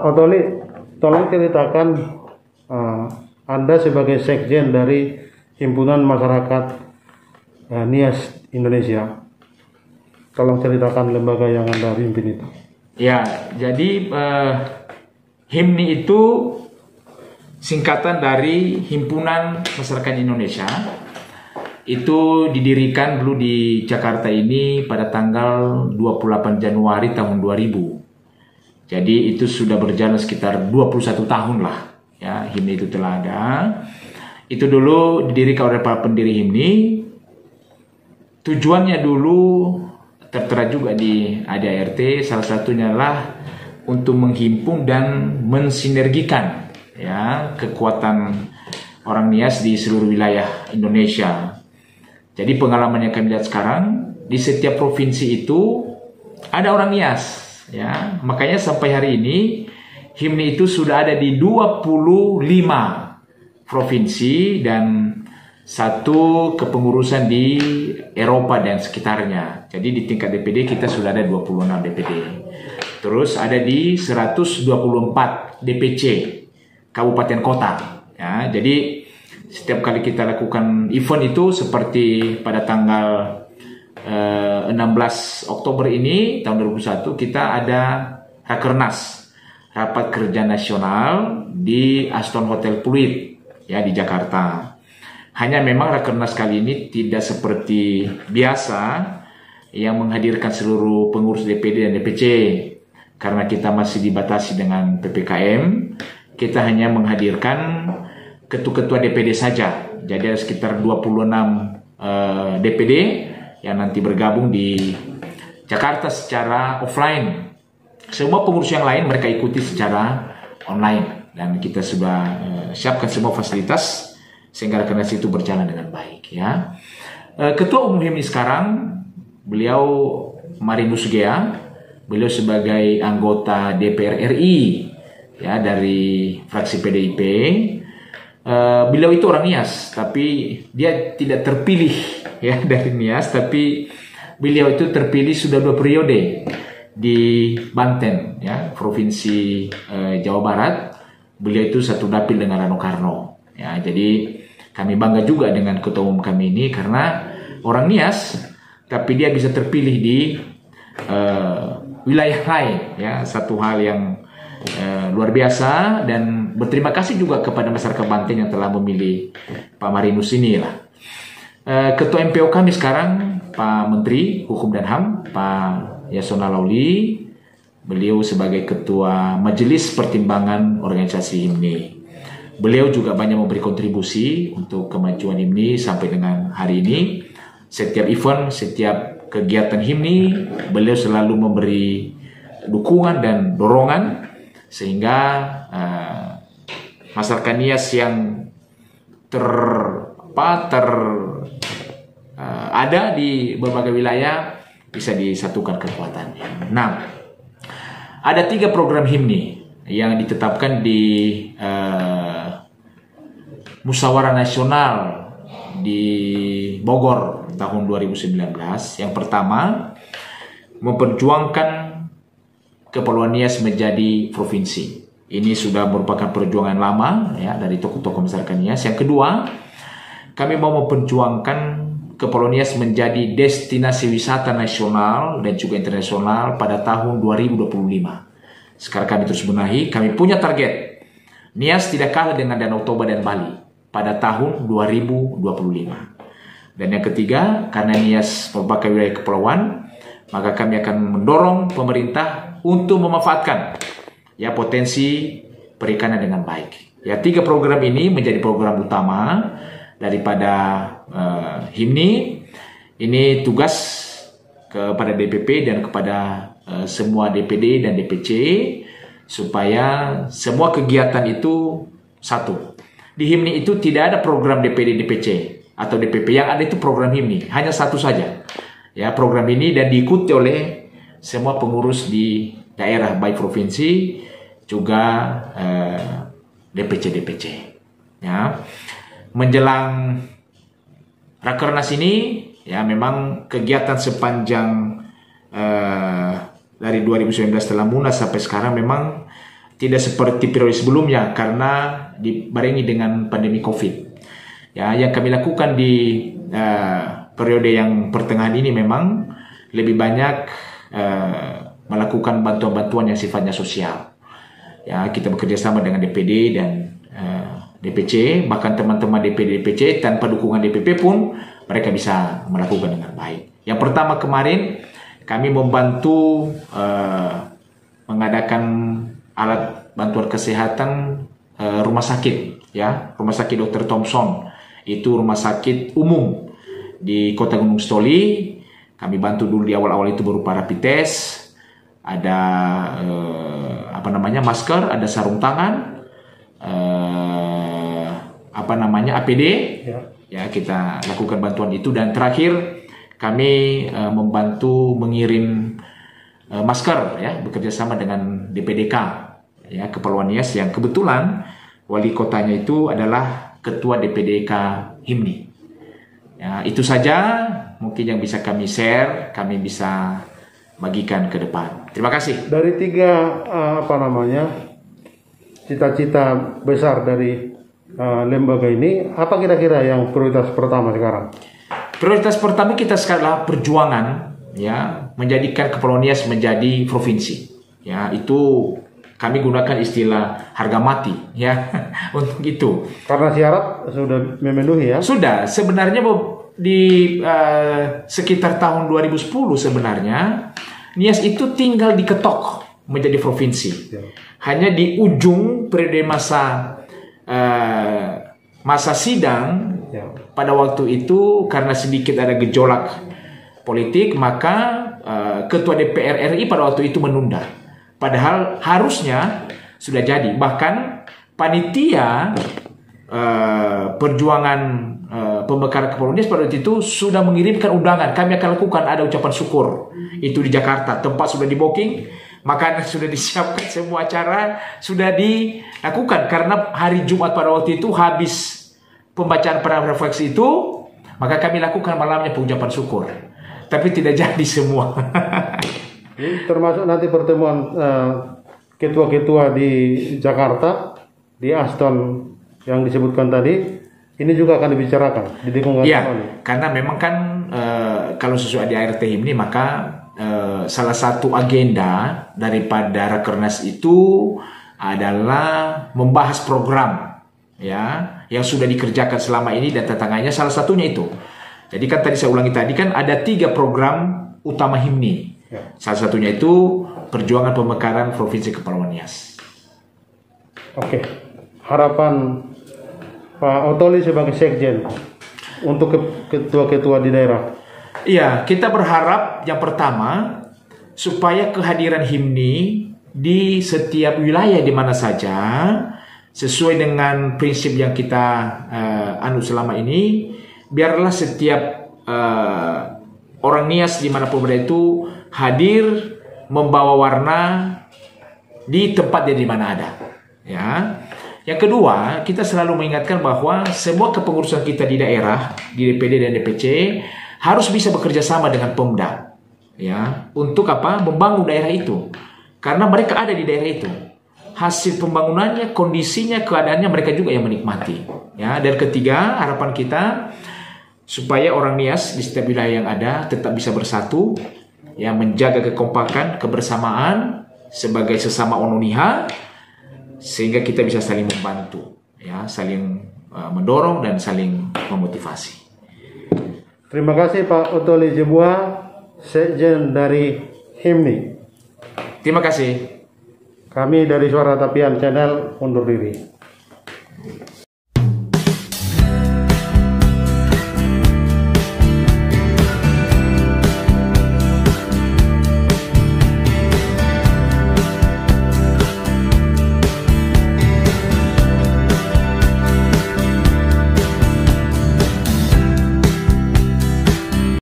Otoli, tolong ceritakan Anda sebagai sekjen dari Himpunan Masyarakat Nias Indonesia. Tolong ceritakan lembaga yang Anda pimpin itu. Ya, jadi HIMNI itu singkatan dari Himpunan Masyarakat Indonesia. Itu didirikan dulu di Jakarta ini pada tanggal 28 Januari tahun 2000. Jadi itu sudah berjalan sekitar 21 tahun lah. Ya, HIMNI itu telah ada. Itu dulu didirikan oleh para pendiri HIMNI. Tujuannya dulu tertera juga di ADART, salah satunya adalah untuk menghimpun dan mensinergikan ya kekuatan orang Nias di seluruh wilayah Indonesia. Jadi pengalaman yang kami lihat sekarang, di setiap provinsi itu ada orang Nias ya. Makanya sampai hari ini HIMNI itu sudah ada di 25 provinsi dan satu kepengurusan di Eropa dan sekitarnya. Jadi di tingkat DPD kita sudah ada 26 DPD. Terus ada di 124 DPC kabupaten kota. Ya, jadi setiap kali kita lakukan event itu seperti pada tanggal 16 Oktober ini tahun 2021 kita ada Rakernas, Rapat Kerja Nasional di Aston Hotel Pluit ya di Jakarta. Hanya memang Rakernas kali ini tidak seperti biasa yang menghadirkan seluruh pengurus DPD dan DPC. Karena kita masih dibatasi dengan PPKM, kita hanya menghadirkan ketua-ketua DPD saja. Jadi ada sekitar 26 DPD yang nanti bergabung di Jakarta secara offline. Semua pengurus yang lain mereka ikuti secara online. Dan kita sudah siapkan semua fasilitas sehingga Rakernas itu berjalan dengan baik ya. Ketua Umum HIMNI sekarang beliau Marinus Gea, beliau sebagai anggota DPR RI ya dari fraksi PDIP. Beliau itu orang Nias, tapi dia tidak terpilih ya dari Nias, tapi beliau itu terpilih sudah 2 periode di Banten ya, provinsi Jawa Barat. Beliau itu satu dapil dengan Rano Karno ya. Jadi kami bangga juga dengan ketua umum kami ini karena orang Nias, tapi dia bisa terpilih di wilayah lain ya, satu hal yang luar biasa. Dan berterima kasih juga kepada masyarakat Banten yang telah memilih Pak Marinus ini lah. Ketua MPO kami sekarang Pak Menteri Hukum dan HAM Pak Yasona Lauli, beliau sebagai Ketua Majelis Pertimbangan Organisasi HIMNI. Beliau juga banyak memberi kontribusi untuk kemajuan HIMNI sampai dengan hari ini. Setiap event, setiap kegiatan HIMNI, beliau selalu memberi dukungan dan dorongan sehingga masyarakat Nias yang ada di berbagai wilayah bisa disatukan kekuatannya. Nah, ada 3 program HIMNI yang ditetapkan di Musyawarah Nasional di Bogor tahun 2019. Yang pertama, memperjuangkan Kepulauan Nias menjadi provinsi. Ini sudah merupakan perjuangan lama ya dari tokoh-tokoh masyarakat Nias. Yang kedua, kami mau memperjuangkan Kepulauan Nias menjadi destinasi wisata nasional dan juga internasional pada tahun 2025. Sekarang kami terus benahi, kami punya target Nias tidak kalah dengan Danau Toba dan Bali pada tahun 2025. Dan yang ketiga, karena Nias merupakan wilayah kepulauan, maka kami akan mendorong pemerintah untuk memanfaatkan ya potensi perikanan dengan baik. Ya, 3 program ini menjadi program utama daripada HIMNI. Ini tugas kepada DPP dan kepada semua DPD dan DPC supaya semua kegiatan itu satu. Di HIMNI itu tidak ada program DPD DPC atau DPP, yang ada itu program HIMNI, hanya satu saja. Ya, program ini dan diikuti oleh semua pengurus di daerah baik provinsi juga DPC. Ya, menjelang Rakernas ini ya memang kegiatan sepanjang dari 2019 setelah Munas sampai sekarang memang tidak seperti periode sebelumnya karena dibarengi dengan pandemi COVID. Ya, yang kami lakukan di periode yang pertengahan ini memang lebih banyak melakukan bantuan-bantuan yang sifatnya sosial. Ya, kita bekerja sama dengan DPD dan DPC, bahkan teman-teman DPD DPC tanpa dukungan DPP pun mereka bisa melakukan dengan baik. Yang pertama kemarin kami membantu mengadakan alat bantuan kesehatan rumah sakit, ya, rumah sakit Dr. Thompson, itu rumah sakit umum di Kota Gunung Stoli. Kami bantu dulu di awal-awal itu berupa rapid test, ada masker, ada sarung tangan, APD, ya kita lakukan bantuan itu, dan terakhir kami membantu mengirim masker, ya, bekerja sama dengan DPDK, ya, Kepulauan Nias, yang kebetulan wali kotanya itu adalah ketua DPDK HIMNI. Ya, itu saja mungkin yang bisa kami share, kami bisa bagikan ke depan. Terima kasih. Dari tiga cita-cita besar dari lembaga ini, apa kira-kira yang prioritas pertama sekarang? Prioritas pertama kita sekarang adalah perjuangan, ya, menjadikan Kepulauan Nias menjadi provinsi. Ya, itu kami gunakan istilah harga mati, ya, untuk itu. Karena syarat sudah memenuhi, ya? Sudah. Sebenarnya di sekitar tahun 2010 sebenarnya Nias itu tinggal diketok menjadi provinsi. Ya. Hanya di ujung periode masa sidang, ya, pada waktu itu karena sedikit ada gejolak politik, maka Ketua DPR RI pada waktu itu menunda. Padahal harusnya sudah jadi. Bahkan panitia perjuangan pemekaran Kepulauan Nias pada waktu itu sudah mengirimkan undangan. Kami akan lakukan ada ucapan syukur. Itu di Jakarta. Tempat sudah di booking, makanan sudah disiapkan, semua acara sudah dilakukan. Karena hari Jumat pada waktu itu habis pembacaan perdana refleksi itu, maka kami lakukan malamnya pengucapan syukur. Tapi tidak jadi semua. Termasuk nanti pertemuan ketua-ketua di Jakarta, di Aston yang disebutkan tadi, ini juga akan dibicarakan di lingkungan. Iya, karena memang kan kalau sesuai di ART ini, maka salah satu agenda daripada Rakernas itu adalah membahas program, ya, yang sudah dikerjakan selama ini dan tantangannya, salah satunya itu. Jadi kan tadi saya ulangi tadi kan ada 3 program utama HIMNI. Ya. Salah satunya itu perjuangan pemekaran Provinsi Kepulauan Nias. Oke, harapan Pak Ottoli sebagai sekjen untuk ketua-ketua di daerah. Iya, kita berharap yang pertama supaya kehadiran HIMNI di setiap wilayah di mana saja sesuai dengan prinsip yang kita anut selama ini. Biarlah setiap orang Nias dimanapun berada itu hadir membawa warna di tempat dia di mana ada. Ya. Yang kedua, kita selalu mengingatkan bahwa semua kepengurusan kita di daerah, di DPD dan DPC harus bisa bekerja sama dengan Pemda. Ya, untuk apa? Membangun daerah itu. Karena mereka ada di daerah itu. Hasil pembangunannya, kondisinya, keadaannya mereka juga yang menikmati. Ya, dan ketiga, harapan kita supaya orang Nias di setiap wilayah yang ada tetap bisa bersatu, ya, menjaga kekompakan, kebersamaan sebagai sesama Ononiha, sehingga kita bisa saling membantu, ya, saling mendorong dan saling memotivasi. Terima kasih Pak Ottoli Jebua, Sekjen dari HIMNI. Terima kasih. Kami dari Suara Tapian Channel undur diri.